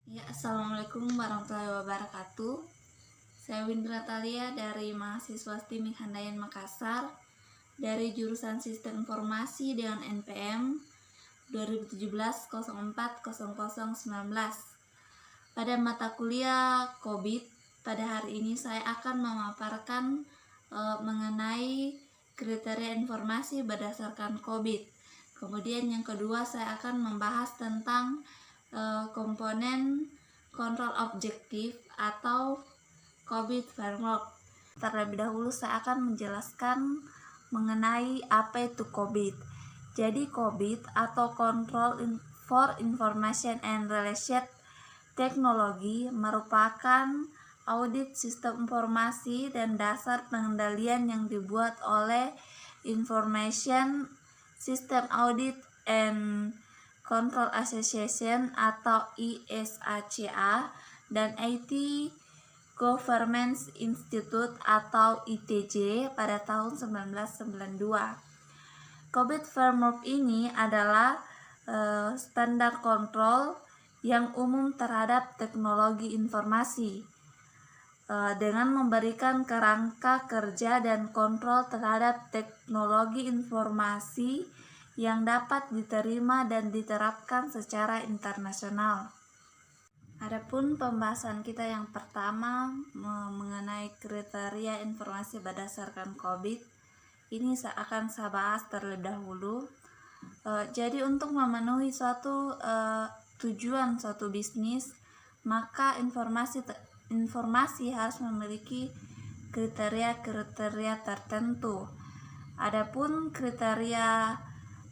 Ya, Assalamualaikum warahmatullahi wabarakatuh. Saya Windra Talia dari mahasiswa STIM Handayan Makassar dari jurusan Sistem Informasi dengan NPM 2017-04-0019. Pada mata kuliah COVID, pada hari ini saya akan memaparkan mengenai kriteria informasi berdasarkan COVID. Kemudian yang kedua saya akan membahas tentang komponen kontrol objektif atau COVID framework. Terlebih dahulu saya akan menjelaskan mengenai apa itu COVID. Jadi COVID atau Control for Information and Related Technology merupakan audit sistem informasi dan dasar pengendalian yang dibuat oleh Information System Audit and Control Association atau ISACA dan IT Governance Institute atau ITJ pada tahun 1992. COVID framework ini adalah standar kontrol yang umum terhadap teknologi informasi dengan memberikan kerangka kerja dan kontrol terhadap teknologi informasi yang dapat diterima dan diterapkan secara internasional. Adapun pembahasan kita yang pertama mengenai kriteria informasi berdasarkan COVID, ini akan saya bahas terlebih dahulu. Jadi untuk memenuhi suatu tujuan suatu bisnis, maka informasi harus memiliki kriteria tertentu. Adapun kriteria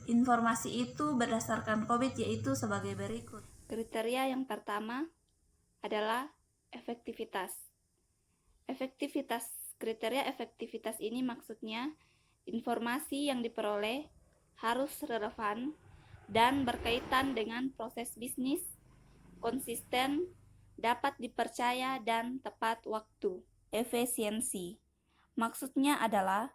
informasi itu berdasarkan COVID yaitu sebagai berikut. Kriteria yang pertama adalah efektivitas. Kriteria efektivitas ini maksudnya informasi yang diperoleh harus relevan dan berkaitan dengan proses bisnis, konsisten, dapat dipercaya, dan tepat waktu. Efisiensi maksudnya adalah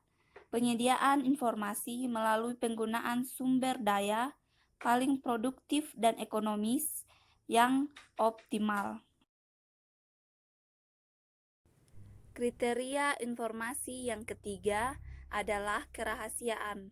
penyediaan informasi melalui penggunaan sumber daya paling produktif dan ekonomis yang optimal. Kriteria informasi yang ketiga adalah kerahasiaan.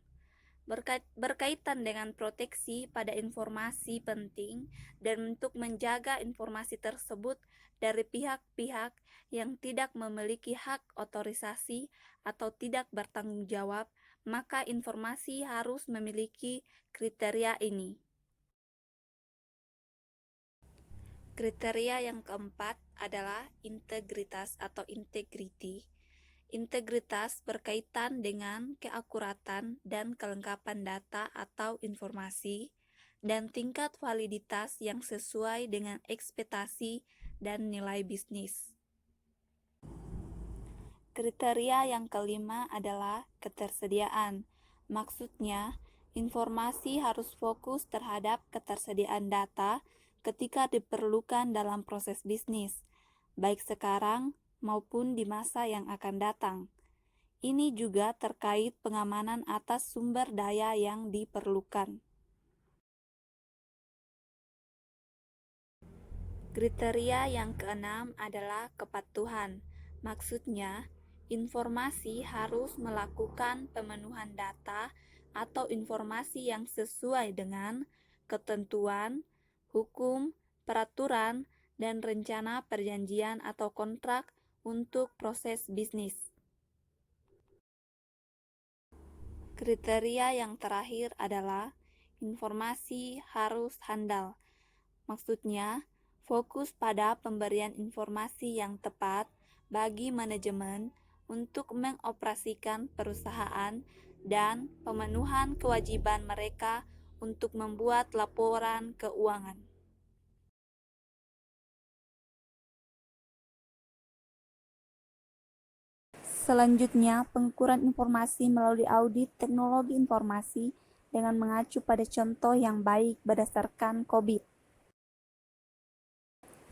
Berkaitan dengan proteksi pada informasi penting dan untuk menjaga informasi tersebut dari pihak-pihak yang tidak memiliki hak otorisasi atau tidak bertanggung jawab, maka informasi harus memiliki kriteria ini. Kriteria yang keempat adalah integritas atau integrity. Integritas berkaitan dengan keakuratan dan kelengkapan data atau informasi dan tingkat validitas yang sesuai dengan ekspektasi dan nilai bisnis. Kriteria yang kelima adalah ketersediaan. Maksudnya, informasi harus fokus terhadap ketersediaan data ketika diperlukan dalam proses bisnis, baik sekarang maupun di masa yang akan datang. Ini juga terkait pengamanan atas sumber daya yang diperlukan. Kriteria yang keenam adalah kepatuhan. Maksudnya, informasi harus melakukan pemenuhan data atau informasi yang sesuai dengan ketentuan, hukum, peraturan, dan rencana perjanjian atau kontrak untuk proses bisnis. Kriteria yang terakhir adalah informasi harus handal. Maksudnya, fokus pada pemberian informasi yang tepat bagi manajemen untuk mengoperasikan perusahaan dan pemenuhan kewajiban mereka untuk membuat laporan keuangan. Selanjutnya, pengukuran informasi melalui audit teknologi informasi dengan mengacu pada contoh yang baik berdasarkan COVID.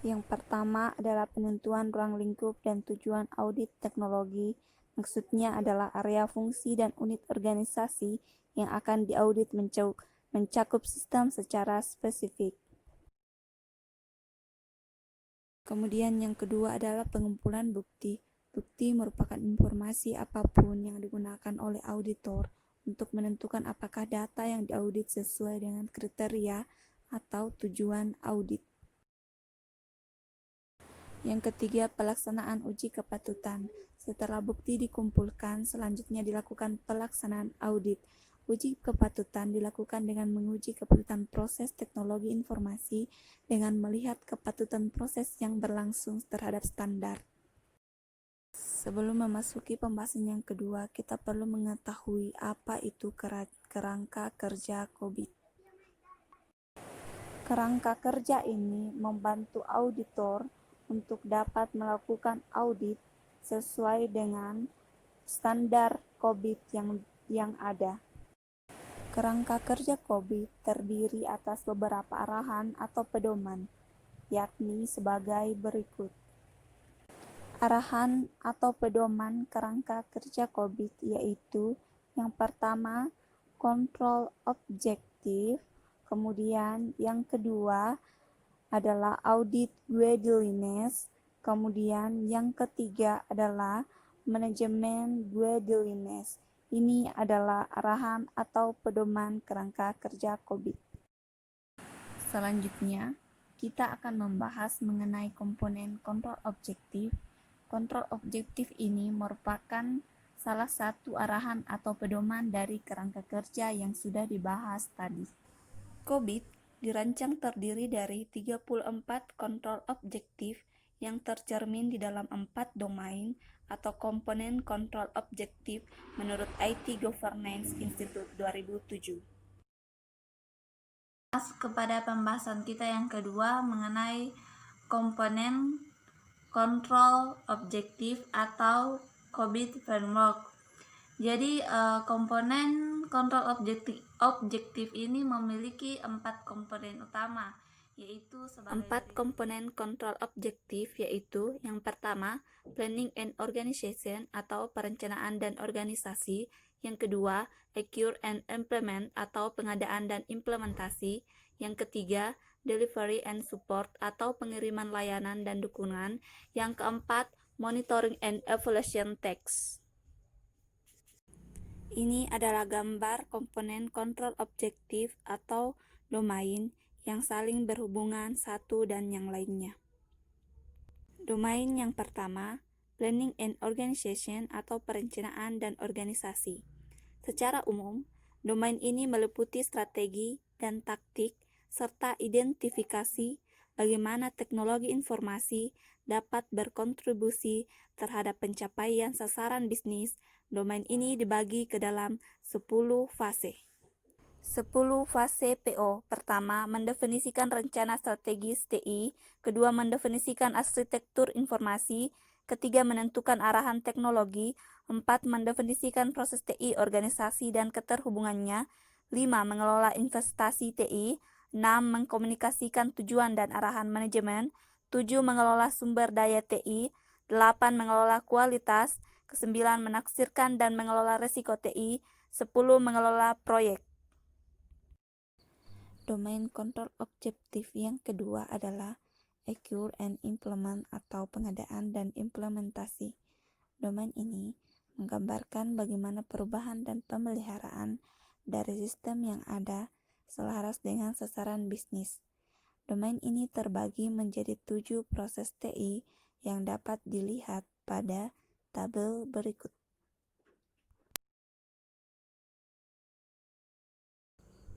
Yang pertama adalah penentuan ruang lingkup dan tujuan audit teknologi. Maksudnya adalah area fungsi dan unit organisasi yang akan diaudit mencakup sistem secara spesifik. Kemudian yang kedua adalah pengumpulan bukti. Bukti merupakan informasi apapun yang digunakan oleh auditor untuk menentukan apakah data yang diaudit sesuai dengan kriteria atau tujuan audit. Yang ketiga, pelaksanaan uji kepatutan. Setelah bukti dikumpulkan, selanjutnya dilakukan pelaksanaan audit. Uji kepatutan dilakukan dengan menguji kepatutan proses teknologi informasi dengan melihat kepatutan proses yang berlangsung terhadap standar. Sebelum memasuki pembahasan yang kedua, kita perlu mengetahui apa itu kerangka kerja COVID. Kerangka kerja ini membantu auditor untuk dapat melakukan audit sesuai dengan standar COVID yang ada. Kerangka kerja COVID terdiri atas beberapa arahan atau pedoman, yakni sebagai berikut. Arahan atau pedoman kerangka kerja COVID yaitu yang pertama, kontrol objektif, kemudian yang kedua adalah audit guidelines, kemudian yang ketiga adalah manajemen guidelines. Ini adalah arahan atau pedoman kerangka kerja COVID. Selanjutnya, kita akan membahas mengenai komponen kontrol objektif. Kontrol objektif ini merupakan salah satu arahan atau pedoman dari kerangka kerja yang sudah dibahas tadi. COVID dirancang terdiri dari 34 kontrol objektif yang tercermin di dalam 4 domain atau komponen kontrol objektif menurut IT Governance Institute 2007. Kepada pembahasan kita yang kedua mengenai komponen kontrol objektif atau COVID framework. Jadi komponen kontrol objektif ini memiliki 4 komponen utama, yaitu empat komponen kontrol objektif yaitu yang pertama planning and organization atau perencanaan dan organisasi, yang kedua acquire and implement atau pengadaan dan implementasi, yang ketiga delivery and support atau pengiriman layanan dan dukungan, yang keempat monitoring and evaluation tasks. Ini adalah gambar komponen kontrol objektif atau domain yang saling berhubungan satu dan yang lainnya. Domain yang pertama, planning and organization atau perencanaan dan organisasi. Secara umum, domain ini meliputi strategi dan taktik serta identifikasi bagaimana teknologi informasi dapat berkontribusi terhadap pencapaian sasaran bisnis. Domain ini dibagi ke dalam 10 fase. 10 fase PO. Pertama, mendefinisikan rencana strategis TI. Kedua, mendefinisikan arsitektur informasi. Ketiga, menentukan arahan teknologi. 4, mendefinisikan proses TI, organisasi, dan keterhubungannya. 5, mengelola investasi TI. 6, mengkomunikasikan tujuan dan arahan manajemen. 7, mengelola sumber daya TI. 8, mengelola kualitas. 9, menafsirkan dan mengelola risiko TI. 10, mengelola proyek. Domain kontrol objektif yang kedua adalah acquire and implement atau pengadaan dan implementasi. Domain ini menggambarkan bagaimana perubahan dan pemeliharaan dari sistem yang ada selaras dengan sasaran bisnis. Domain ini terbagi menjadi 7 proses TI yang dapat dilihat pada tabel berikut.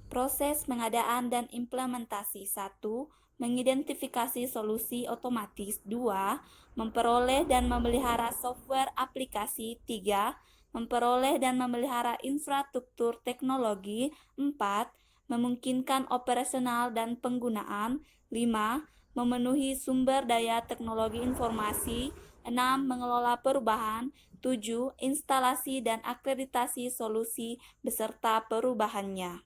Proses pengadaan dan implementasi. 1. Mengidentifikasi solusi otomatis. 2. Memperoleh dan memelihara software aplikasi. 3. Memperoleh dan memelihara infrastruktur teknologi. 4. Memungkinkan operasional dan penggunaan. 5. Memenuhi sumber daya teknologi informasi. 6. Mengelola perubahan. 7. Instalasi dan akreditasi solusi beserta perubahannya.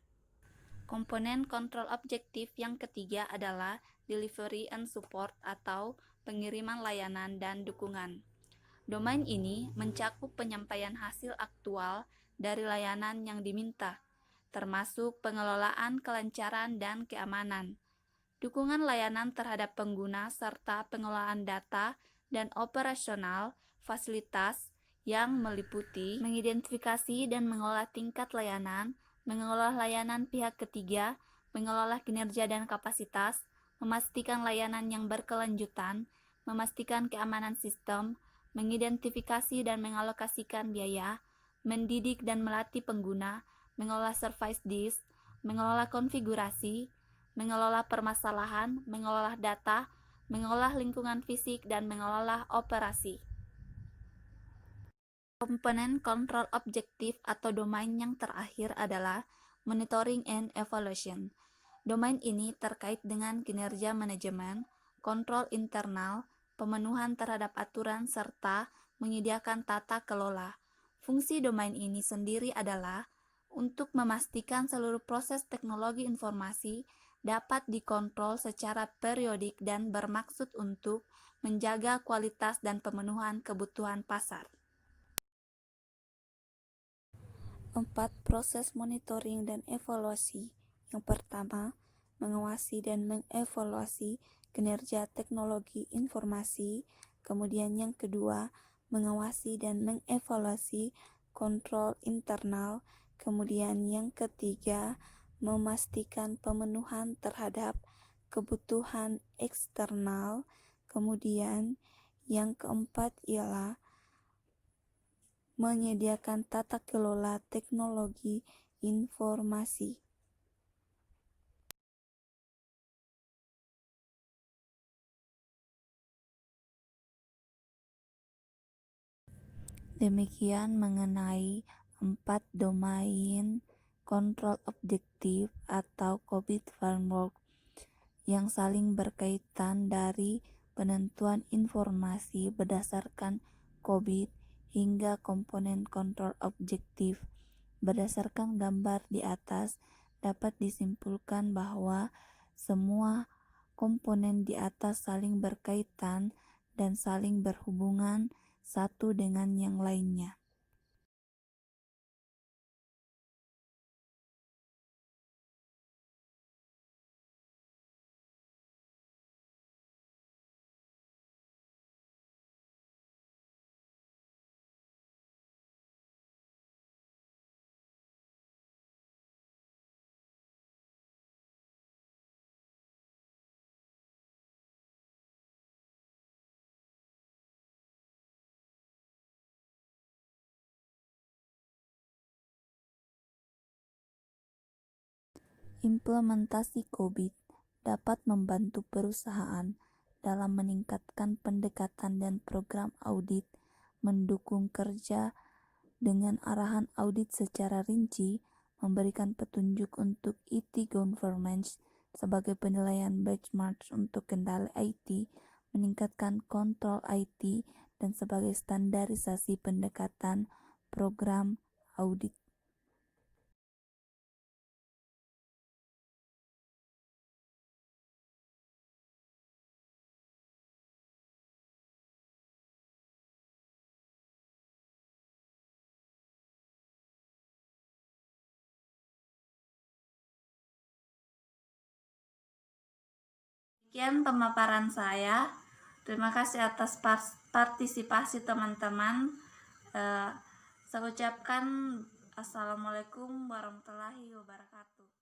Komponen kontrol objektif yang ketiga adalah delivery and support atau pengiriman layanan dan dukungan. Domain ini mencakup penyampaian hasil aktual dari layanan yang diminta, termasuk pengelolaan kelancaran dan keamanan. dukungan layanan terhadap pengguna, serta pengelolaan data dan operasional fasilitas yang meliputi mengidentifikasi dan mengelola tingkat layanan, mengelola layanan pihak ketiga, mengelola kinerja dan kapasitas, memastikan layanan yang berkelanjutan, memastikan keamanan sistem, mengidentifikasi dan mengalokasikan biaya, mendidik dan melatih pengguna, mengelola service disk, mengelola konfigurasi, mengelola permasalahan, mengelola data, mengelola lingkungan fisik, dan mengelola operasi. Komponen kontrol objektif atau domain yang terakhir adalah monitoring and evaluation. Domain ini terkait dengan kinerja manajemen, kontrol internal, pemenuhan terhadap aturan, serta menyediakan tata kelola. Fungsi domain ini sendiri adalah untuk memastikan seluruh proses teknologi informasi dapat dikontrol secara periodik dan bermaksud untuk menjaga kualitas dan pemenuhan kebutuhan pasar. 4. Proses monitoring dan evaluasi. Yang pertama, mengawasi dan mengevaluasi kinerja teknologi informasi. Kemudian yang kedua, mengawasi dan mengevaluasi kontrol internal. Kemudian yang ketiga, memastikan pemenuhan terhadap kebutuhan eksternal. Kemudian yang keempat ialah menyediakan tata kelola teknologi informasi. Demikian mengenai 4 domain kontrol objektif atau COVID framework yang saling berkaitan dari penentuan informasi berdasarkan COVID hingga komponen kontrol objektif. Berdasarkan gambar di atas, dapat disimpulkan bahwa semua komponen di atas saling berkaitan dan saling berhubungan satu dengan yang lainnya. Implementasi COVID dapat membantu perusahaan dalam meningkatkan pendekatan dan program audit, mendukung kerja dengan arahan audit secara rinci, memberikan petunjuk untuk IT governance sebagai penilaian benchmark untuk kendali IT, meningkatkan kontrol IT, dan sebagai standarisasi pendekatan program audit. Sekian pemaparan saya. Terima kasih atas partisipasi teman-teman. Saya ucapkan Assalamualaikum warahmatullahi wabarakatuh.